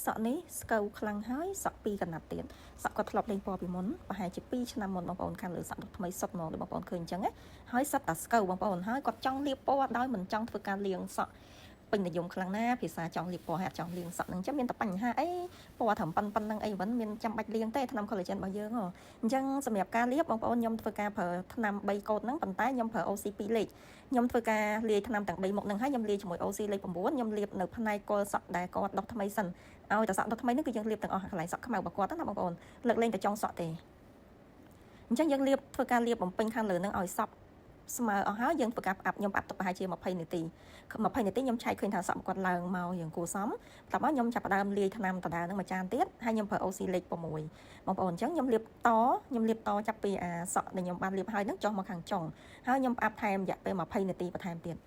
សក់នេះស្កូវខ្លាំងហើយសក់2កណាត់ទៀតសក់គាត់ធ្លាប់លេងពណ៌ពីមុនប្រហែលជា2ឆ្នាំមុនបងប្អូនខាងលើសក់ថ្មីសុទ្ធមកដូចបងប្អូនឃើញអញ្ចឹងណាហើយសក់តែស្កូវបងប្អូនហើយគាត់ចង់លាបពណ៌ដោយមិនចង់ធ្វើការលាងសក់ពេញនិយមខ្លាំងណាភាសាចង់លាបពណ៌ហើយអត់ចង់លាងសក់ហ្នឹងអញ្ចឹងមានតែបញ្ហាអីពណ៌ត្រឹមប៉ុណ្្នឹងអីវិញមានចាំបាច់លាងទេថ្នាំ collagen របស់យើងអញ្ចឹងសម្រាប់ការលាបបងប្អូនខ្ញុំធ្វើការប្រើថ្នាំ3កូដហ្នឹងប៉ុន្តែខ្ញុំប្រើ OC 2លេខខ្ញុំធ្វើការលាយថ្នាំទាំង3មុខហ្នឹងហើយខ្ញុំលាយជាមួយ OC លេខ9ខ្ញុំលាបនៅផ្នែកគល់សក់ដែលគាត់ដុសថ្មីសិនឲ្យតែសក់ដុសថ្មីហ្នឹងគឺយើងលាបទាំងអស់កន្លែងសក់ខ្មៅរបស់គាត់ណាបងប្អូនលើកលែងតែចុងសក់ទេអញ្ចឹងយើងលាបធ្វើការលាបបំពេញខាងលើហ្នឹងឲ្យសក់ស្មើអស់ហើយយើងធ្វើការផ្អាប់ខ្ញុំផ្អាប់ទុកប្រហែលជា20នាទី20នាទីខ្ញុំឆែកឃើញថាសក់គាត់ឡើងមកយ៉ាងគួរសមបន្ទាប់មកខ្ញុំចាប់ផ្ដើមលាយថ្នាំដដែលហ្នឹងមួយចានទៀតហើយខ្ញុំប្រើ OC លេខ6បងប្អូនអញ្ចឹងខ្ញុំលាបតចាប់ពីអាសក់ដែលខ្ញុំបានលាបហើយហ្នឹងចុះមកខាងចុងហើយខ្ញុំផ្អាប់ថែមរយៈពេល20នាទីបន្ថែមទៀត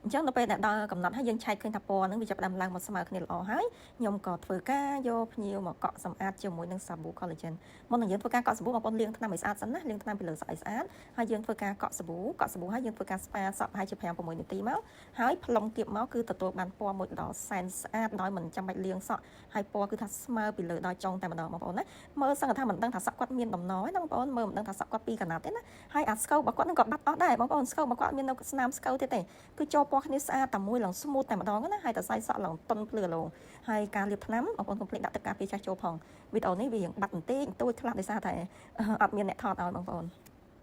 អញ្ចឹងដល់ពេលដែលដល់កំណត់ហើយយើងឆែកឃើញថាពណ៌ហ្នឹងវាចាប់ផ្ដើមឡើងមកស្មើគ្នាល្អហើយខ្ញុំក៏ធ្វើការយកភ្ញៀវមកកក់សម្អាតជាមួយនឹងសាប៊ូ collagen មុននឹងយើងធ្វើការកក់សាប៊ូបងប្អូនលាងថ្នាំឲ្យស្អាតសិនណាលាងថ្នាំពីលើសក់ឲ្យស្អាតហើយយើងធ្វើការកក់សាប៊ូហើយយើងធ្វើការស្ប៉ាសក់ប្រហែលជា5-6នាទីមកហើយផ្លុំគៀបមកគឺទទួលបានពណ៌មួយដ៏សែនស្អាតដោយមិនចាំបាច់លាងសក់ហើយពណ៌គឺថាស្មើពីលើដល់ចុងតែម្ដងបងប្អូនណាមើលសឹងថាមិនដឹងថាសក់គាត់មានដំណណាបងប្អូនមើលមិនដឹងថាសក់គាត់2កណាត់ទេណាហើយអាស្កូវរបស់គាត់នឹងក៏បាត់អស់ដែរបងប្អូនស្កូវរបស់គាត់មាននៅស្នាមស្កូវទៀតទេគឺចូលពណ៌គ្នាស្អាតតែមួយឡើង smooth តែម្ដងណាហើយតែសាយសក់ឡើងតុនភ្លឺឡូហើយការលាបថ្នាំបងប្អូនកុំភ្លេចដាក់ទឹកការពារចាស់ចូលផងវីដេអូនេះវារៀងបាត់បន្តិចតួចខ្លះដោយសារតែអត់មានអ្នកថតឲ្យបងប្អូន